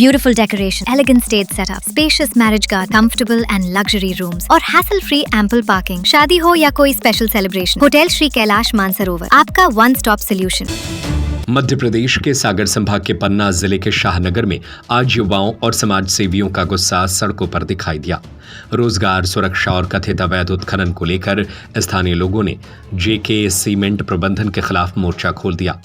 Beautiful decoration, elegant stage setup, spacious marriage garden, comfortable and luxury rooms और hassle-free ample parking। शादी हो या कोई special celebration, hotel Shri Kailash Mansarovar आपका one stop solution. Madhya Pradesh के सागर संभाग के पन्ना जिले के शाहनगर में आज युवाओं और समाज सेवियों का गुस्सा सड़कों पर दिखाई दिया। रोजगार, सुरक्षा और कथित अवैध उत्खनन को लेकर स्थानीय लोगों ने जेके सीमेंट प्रबंधन के खिलाफ मोर्चा खोल दिया।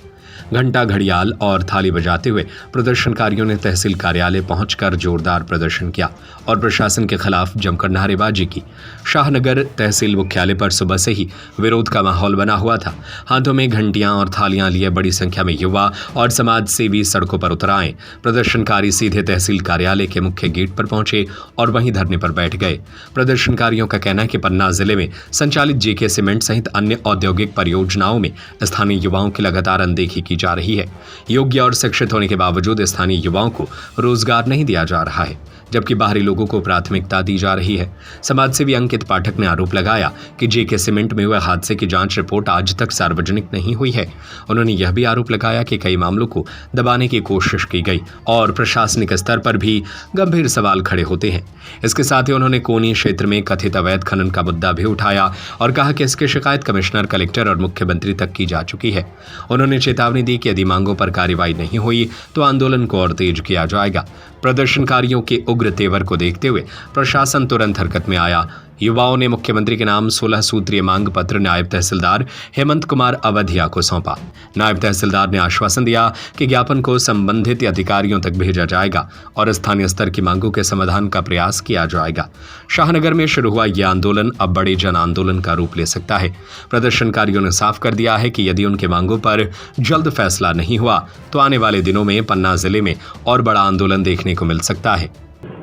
घंटा, घड़ियाल और थाली बजाते हुए प्रदर्शनकारियों ने तहसील कार्यालय पहुंचकर जोरदार प्रदर्शन किया और प्रशासन के खिलाफ जमकर नारेबाजी की। शाहनगर तहसील मुख्यालय पर सुबह से ही विरोध का माहौल बना हुआ था। हाथों में घंटियां और थालियां लिए बड़ी संख्या में युवा और समाज सेवी सड़कों पर उतर आए। प्रदर्शनकारी सीधे तहसील कार्यालय के मुख्य गेट पर पहुंचे और वहीं धरने पर बैठ गए। प्रदर्शनकारियों का कहना है कि पन्ना जिले में संचालित जेके सीमेंट सहित अन्य औद्योगिक परियोजनाओं में स्थानीय युवाओं की लगातार अनदेखी की जा रही है। योग्य और शिक्षित होने के बावजूद स्थानीय युवाओं को रोजगार नहीं दिया जा रहा है, जबकि बाहरी लोगों को प्राथमिकता दी जा रही है। समाजसेवी अंकित पाठक ने आरोप लगाया कि जेके सीमेंट में हुए हादसे की जांच रिपोर्ट आज तक सार्वजनिक नहीं हुई है। उन्होंने यह भी आरोप लगाया कि कई मामलों को दबाने की कोशिश की गई और प्रशासनिक स्तर पर भी गंभीर सवाल खड़े होते हैं। इसके साथ ही उन्होंने कोनी क्षेत्र में कथित अवैध खनन का मुद्दा भी उठाया और कहा कि इसकी शिकायत कमिश्नर, कलेक्टर और मुख्यमंत्री तक की जा चुकी है। उन्होंने चेतावनी दी कि यदि मांगों पर कार्रवाई नहीं हुई तो आंदोलन को और तेज किया जाएगा। प्रदर्शनकारियों के उग्र तेवर को देखते हुए प्रशासन तुरंत हरकत में आया। युवाओं ने मुख्यमंत्री के नाम 16 सूत्रीय मांग पत्र नायब तहसीलदार हेमंत कुमार अवधिया को सौंपा। नायब तहसीलदार ने आश्वासन दिया कि ज्ञापन को संबंधित अधिकारियों तक भेजा जाएगा और स्थानीय स्तर की मांगों के समाधान का प्रयास किया जाएगा। शाहनगर में शुरू हुआ यह आंदोलन अब बड़े जन आंदोलन का रूप ले सकता है। प्रदर्शनकारियों ने साफ कर दिया है कि यदि उनके मांगों पर जल्द फैसला नहीं हुआ तो आने वाले दिनों में पन्ना जिले में और बड़ा आंदोलन देखने को मिल सकता है।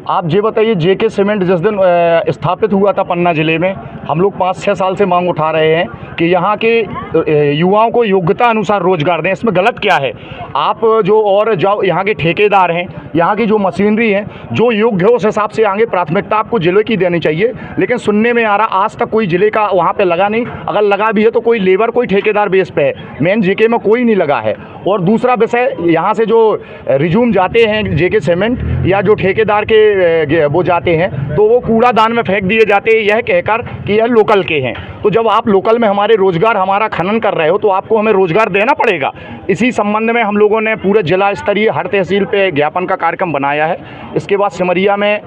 आप ये बताइए, जेके सीमेंट जिस दिन स्थापित हुआ था पन्ना ज़िले में, हम लोग 5-6 साल से मांग उठा रहे हैं कि यहाँ के युवाओं को योग्यता अनुसार रोजगार दें। इसमें गलत क्या है? आप जो यहाँ के ठेकेदार हैं, यहाँ की जो मशीनरी है, जो योग्य है उस हिसाब से आगे प्राथमिकता आपको ज़िले की देनी चाहिए। लेकिन सुनने में आ रहा आज तक कोई ज़िले का वहाँ पे लगा नहीं। अगर लगा भी है तो कोई लेबर, कोई ठेकेदार बेस पे है, मेन जेके में कोई नहीं लगा है। और दूसरा विषय, यहाँ से जो रिज्यूम जाते हैं जेके सीमेंट या जो ठेकेदार के वो जाते हैं तो वो कूड़ादान में फेंक दिए जाते हैं, यह कहकर कि यह लोकल के हैं। तो जब आप लोकल में हमारे रोजगार, हमारा खनन कर रहे हो तो आपको हमें रोजगार देना पड़ेगा। इसी संबंध में हम लोगों ने पूरे जिला स्तरीय हर तहसील पे ज्ञापन का कार्यक्रम बनाया है। इसके बाद सिमरिया में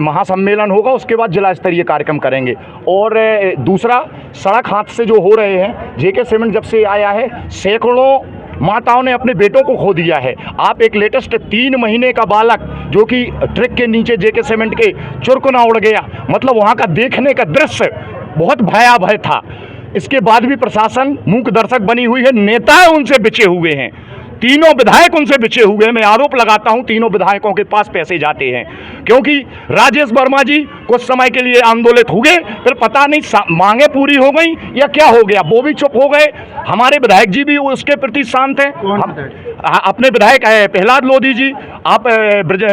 महासम्मेलन होगा, उसके बाद जिला स्तरीय कार्यक्रम करेंगे। और दूसरा, सड़क हादसे जो हो रहे हैं, जेके सीमेंट जब से आया है सैकड़ों माताओं ने अपने बेटों को खो दिया है। आप एक लेटेस्ट 3 महीने का बालक जो कि ट्रक के नीचे जेके सीमेंट के चुरकुना उड़ गया, मतलब वहाँ का देखने का दृश्य बहुत भयावह था। इसके बाद भी प्रशासन मूक दर्शक बनी हुई है। नेता उनसे बिछे हुए हैं, तीनों विधायक उनसे बिछे हुए हैं। मैं आरोप लगाता हूं तीनों विधायकों के पास पैसे जाते हैं, क्योंकि राजेश वर्मा जी कुछ समय के लिए आंदोलित हो गए, फिर पता नहीं मांगे पूरी हो गई या क्या हो गया, वो भी चुप हो गए। हमारे विधायक जी भी उसके प्रति शांत हैं। अपने विधायक प्रहलाद लोधी जी, आप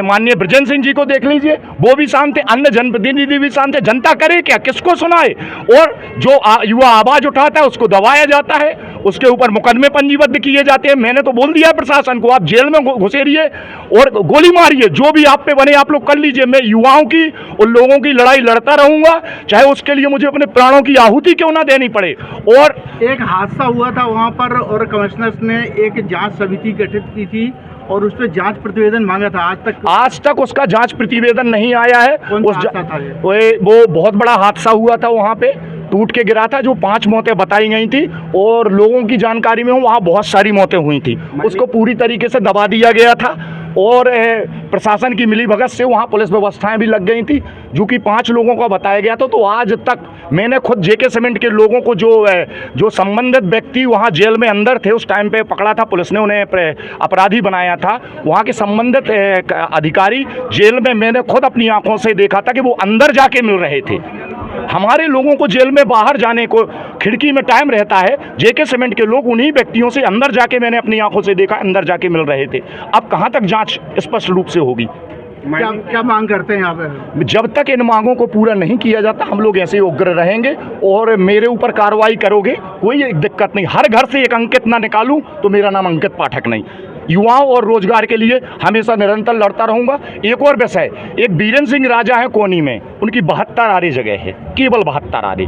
माननीय ब्रजेंद्र सिंह जी को देख लीजिए, वो भी शांत है। अन्य जनप्रतिनिधि भी शांत है। जनता करे क्या, किसको सुनाए? और जो युवा आवाज उठाता है उसको दबाया जाता है, उसके ऊपर मुकदमे पंजीबद्ध किए जाते हैं। मैंने तो बोल दिया प्रशासन को, आप जेल में घुसेरिए और गोली मारिए, जो भी आप पे बने आप लोग कर लीजिए। मैं युवाओं की, उन लोगों की लड़ाई लड़ता रहूंगा, चाहे उसके लिए मुझे अपने प्राणों की आहुति क्यों ना देनी पड़े। और एक हादसा हुआ था वहां पर और कमिश्नर ने एक जांच समिति गठित की थी और उस पर जांच प्रतिवेदन मांगा था। आज तक उसका जांच प्रतिवेदन नहीं आया है। वो बहुत बड़ा हादसा हुआ था, वहाँ पे टूट के गिरा था, जो 5 मौतें बताई गई थी और लोगों की जानकारी में वहाँ बहुत सारी मौतें हुई थी। उसको पूरी तरीके से दबा दिया गया था और प्रशासन की मिलीभगत से वहाँ पुलिस व्यवस्थाएं भी लग गई थी, जो कि 5 लोगों का बताया गया था। तो आज तक मैंने खुद जेके सीमेंट के लोगों को, जो संबंधित व्यक्ति वहाँ जेल में अंदर थे उस टाइम पे पकड़ा था, पुलिस ने उन्हें अपराधी बनाया था, वहाँ के संबंधित अधिकारी जेल में मैंने खुद अपनी आंखों से देखा था कि वो अंदर जाके मिल रहे थे। हमारे लोगों को जेल में बाहर जाने को खिड़की में टाइम रहता है, जेके सीमेंट के लोग उन्हीं व्यक्तियों से अंदर जाके, मैंने अपनी आंखों से देखा, अंदर जाके मिल रहे थे। अब कहाँ तक जांच स्पष्ट रूप से होगी? क्या मांग करते हैं आप? जब तक इन मांगों को पूरा नहीं किया जाता हम लोग ऐसे ही उग्र रहेंगे और मेरे ऊपर कार्रवाई करोगे कोई दिक्कत नहीं। हर घर से एक अंकित ना निकालूं तो मेरा नाम अंकित पाठक नहीं। युवाओं और रोजगार के लिए हमेशा निरंतर लड़ता रहूंगा। एक और विषय, एक बीरेन सिंह राजा है कोनी में, उनकी 72 आरे जगह है, केवल 72 आरे,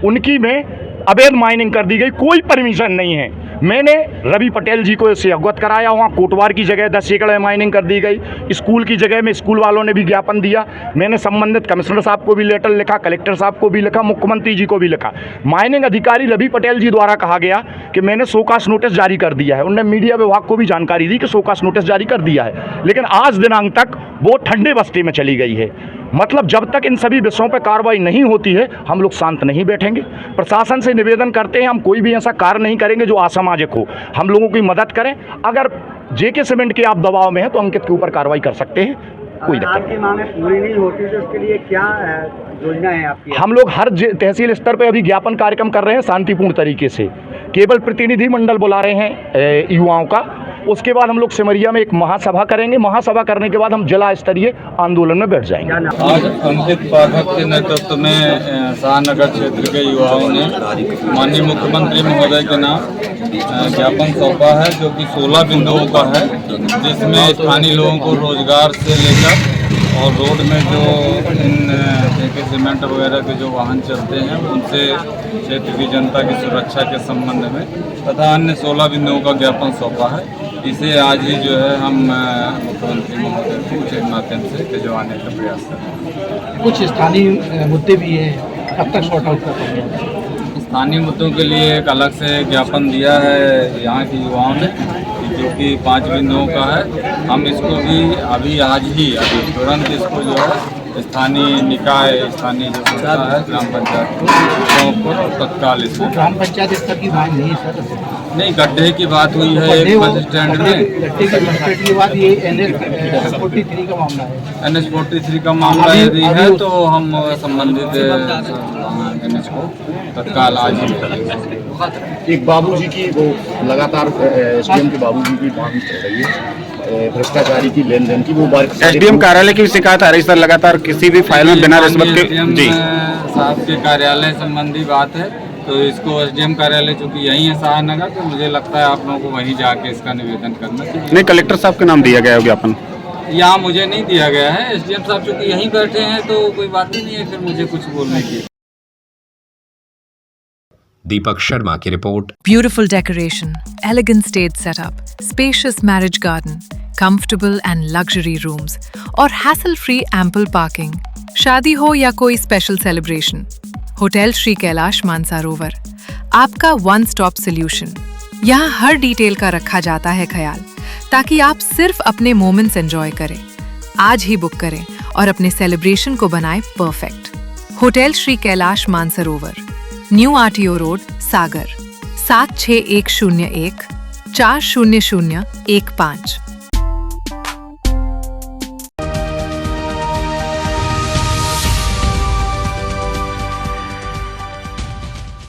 उनकी में अवैध माइनिंग कर दी गई, कोई परमिशन नहीं है। मैंने रवि पटेल जी को इससे अवगत कराया, वहाँ कोटवार की जगह 10 एकड़ में माइनिंग कर दी गई, स्कूल की जगह में स्कूल वालों ने भी ज्ञापन दिया, मैंने संबंधित कमिश्नर साहब को भी लेटर लिखा, कलेक्टर साहब को भी लिखा, मुख्यमंत्री जी को भी लिखा। माइनिंग अधिकारी रवि पटेल जी द्वारा कहा गया कि मैंने शोकास नोटिस जारी कर दिया है, उन्होंने मीडिया विभाग को भी जानकारी दी कि शोकास नोटिस जारी कर दिया है, लेकिन आज दिनांक तक वो ठंडे बस्ती में चली गई है। मतलब जब तक इन सभी विषयों पर कार्रवाई नहीं होती है हम लोग शांत नहीं बैठेंगे। प्रशासन से निवेदन करते हैं, हम कोई भी ऐसा कार्य नहीं करेंगे जो असामाजिक हो, हम लोगों की मदद करें। अगर जेके सीमेंट के आप दबाव में हैं तो अंकित के ऊपर कार्रवाई कर सकते हैं, कोई दिक्कत आपकी मांगें पूरी नहीं होती तो उसके लिए क्या योजना है आपकी? हम लोग हर तहसील स्तर पर अभी ज्ञापन कार्यक्रम कर रहे हैं शांतिपूर्ण तरीके से, केवल प्रतिनिधि मंडल बुला रहे हैं युवाओं का। उसके बाद हम लोग सिमरिया में एक महासभा करेंगे, महासभा करने के बाद हम जिला स्तरीय आंदोलन में बैठ जाएंगे। आज अंकित पाठक के नेतृत्व में शाहनगर क्षेत्र के युवाओं ने माननीय मुख्यमंत्री महोदय के नाम ज्ञापन सौंपा है, जो कि 16 बिंदुओं का है, जिसमें स्थानीय लोगों को रोजगार से लेकर और रोड में जो इन जेके सीमेंट वगैरह के जो वाहन चलते हैं उनसे क्षेत्र की जनता की सुरक्षा के संबंध में तथा अन्य 16 बिंदुओं का ज्ञापन सौंपा है। इसे आज ही जो है हम मुख्यमंत्री महोदय को के माध्यम से भिजवाने का प्रयास करेंगे। कुछ स्थानीय मुद्दे भी हैं, कब तक सॉर्ट आउट कर पाएंगे? स्थानीय मुद्दों के लिए एक अलग से ज्ञापन दिया है यहाँ के युवाओं ने, जो कि 5 बिंदुओं का है। हम इसको भी अभी तुरंत इसको जो है स्थानीय निकाय, स्थानीय जो संस्था है ग्राम पंचायत को तत्काल इसको। ग्राम पंचायत स्तर की मांग नहीं है सर? नहीं, गड्ढे की बात हुई है एक बस स्टैंड में, गड्ढे की कंस्ट्रक्ट के बाद ये NH 43 का मामला है। NH 43 का मामला यदि है तो हम संबंधित NH को तत्काल आज ही करेंगे। एक बाबूजी की वो लगातार SDM के बाबूजी की मांग चल रही है, भ्रष्टाचारी की लेन देन की, वो SDM कार्यालय की शिकायत आ रही है सर, लगातार किसी भी फाइल में बिना रिश्वत के। जी साहब के कार्यालय संबंधी बात है, तो इसको SDM कार्यालय चूँकि यही है शाहनगर, तो मुझे लगता है आप लोगों को वहीं जाके इसका निवेदन करना चाहिए। नहीं, कलेक्टर साहब के नाम दिया गया है ज्ञापन, यहाँ मुझे नहीं दिया गया है। SDM साहब चूँकि यहीं बैठे हैं तो कोई बात ही नहीं है फिर मुझे कुछ बोलने की। दीपक शर्मा की report. Beautiful decoration, elegant stage setup, spacious marriage garden, comfortable and luxury rooms और hassle-free ample parking। शादी हो या कोई special celebration, hotel Shri Kailash Mansarovar आपका वन स्टॉप सॉल्यूशन। यहाँ हर डिटेल का रखा जाता है ख्याल, ताकि आप सिर्फ अपने मोमेंट्स एंजॉय करें। आज ही बुक करें और अपने सेलिब्रेशन को बनाएं perfect. Hotel Shri Kailash Mansarovar, new RTO road, Sagar, 76101 40015।